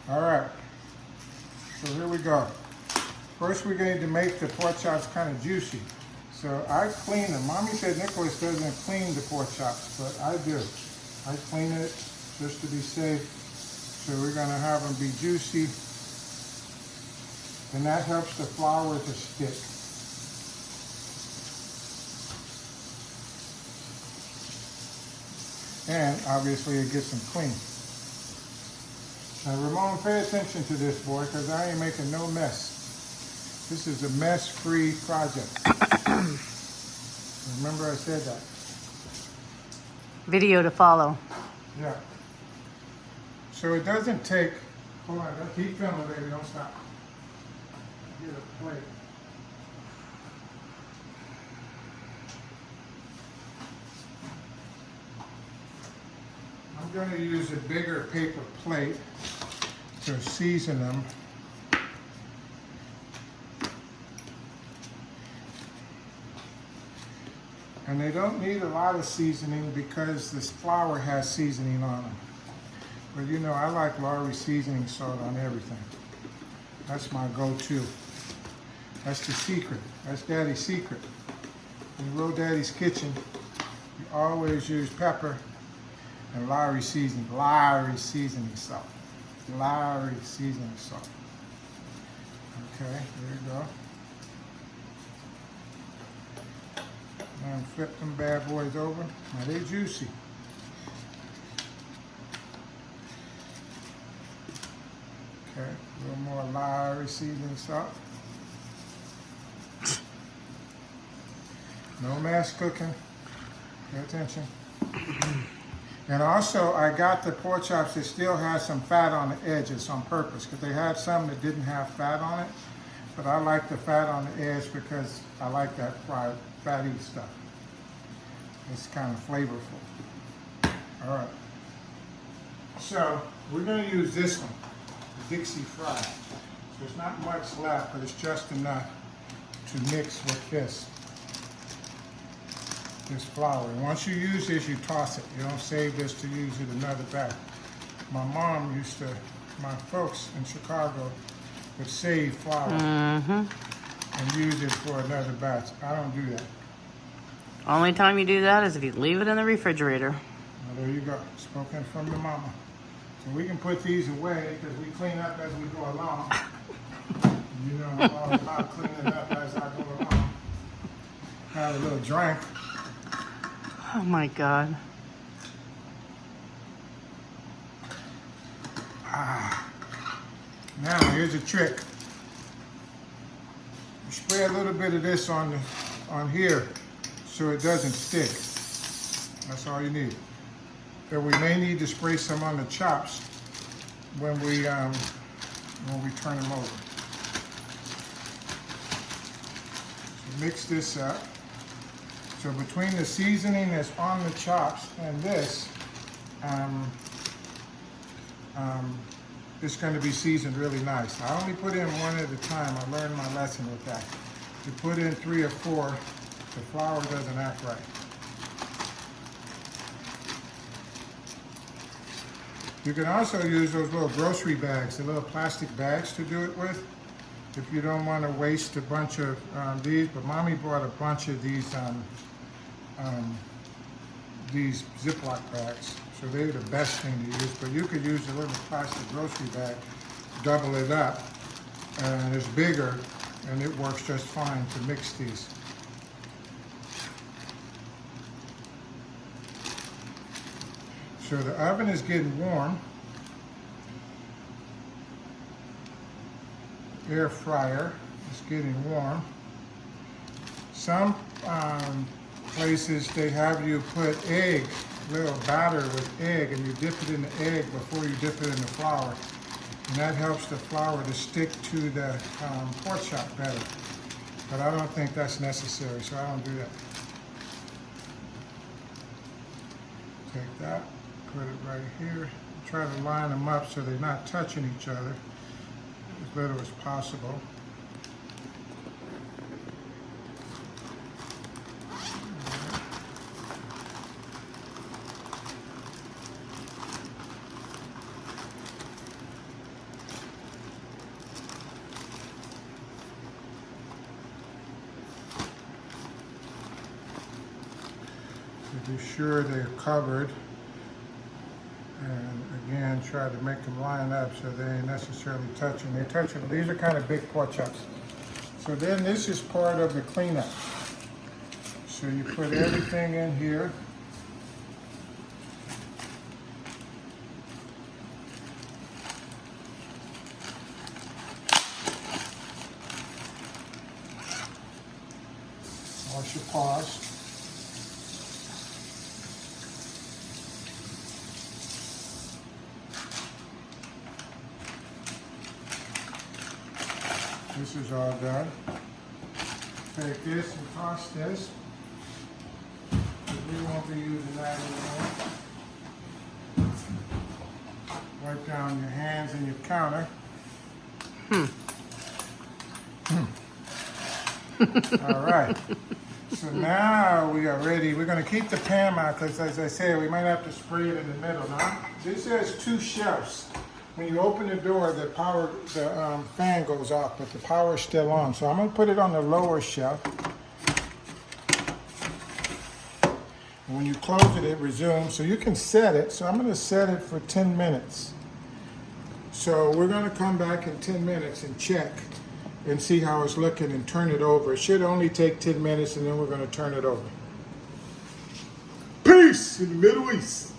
All right, so here we go. First, we're going to make the pork chops kind of juicy. So I clean them. Mommy said Nicholas doesn't clean the pork chops, but I do. I clean it just to be safe. So we're going to have them be juicy. And that helps the flour to stick. And obviously it gets them clean. Now Ramon, pay attention to this, boy, because I ain't making no mess. This is a mess-free project. Remember I said that. Video to follow. Yeah. So it doesn't take, hold on, keep filming, baby, don't stop. Get a plate. I'm going to use a bigger paper plate to season them. And they don't need a lot of seasoning because this flour has seasoning on them. But you know, I like Lawry seasoning salt on everything. That's my go-to. That's the secret. That's Daddy's secret. In RoDaddys kitchen, you always use pepper and Lawry seasoning. Lawry seasoning salt. Lawry seasoning salt. Okay, there you go. And flip them bad boys over. Now they're juicy. Okay, a little more Lawry seasoning salt. No mass cooking. Pay attention. And also, I got the pork chops that still has some fat on the edges on purpose, because they had some that didn't have fat on it. But I like the fat on the edge because I like that fried, fatty stuff. It's kind of flavorful. All right. So we're going to use this one, the Dixie Fry. So there's not much left, but it's just enough to mix with this flour. And once you use this, you toss it. You don't save this to use it another batch. My mom used to, my folks in Chicago would save flour and use it for another batch. I don't do that. Only time you do that is if you leave it in the refrigerator. Well, there you go. Spoken from your mama. So we can put these away because we clean up as we go along. You know, I'm all about cleaning up as I go along. Have a little drink. Oh my God. Now here's a trick. You spray a little bit of this on here so it doesn't stick. That's all you need. But we may need to spray some on the chops when we turn them over. So mix this up. So between the seasoning that's on the chops and this, it's going to be seasoned really nice. I only put in one at a time. I learned my lesson with that. You put in 3 or 4, the flour doesn't act right. You can also use those little grocery bags, the little plastic bags to do it with, if you don't want to waste a bunch of these. But Mommy bought a bunch of these Ziploc bags. So they're the best thing to use, but you could use a little plastic grocery bag, double it up, and it's bigger, and it works just fine to mix these. So the oven is getting warm. Air fryer is getting warm. Some places they have you put egg, little batter with egg, and you dip it in the egg before you dip it in the flour. And that helps the flour to stick to the pork chop better. But I don't think that's necessary, so I don't do that. Take that, put it right here. Try to line them up so they're not touching each other as little as possible. be sure they're covered. And again, try to make them line up so they ain't necessarily touching. They're touching. These are kind of big pork chops. So then this is part of the cleanup. So you put everything in here. Wash your paws. This is all done. Take this and toss this. We won't be using that anymore. Wipe down your hands and your counter. All right. So now we are ready. We're going to keep the pan out because, as I said, we might have to spray it in the middle. Now, this has 2 shelves. When you open the door, the fan goes off, but the power is still on. So I'm going to put it on the lower shelf. And when you close it, it resumes. So you can set it. So I'm going to set it for 10 minutes. So we're going to come back in 10 minutes and check and see how it's looking and turn it over. It should only take 10 minutes and then we're going to turn it over. Peace in the Middle East.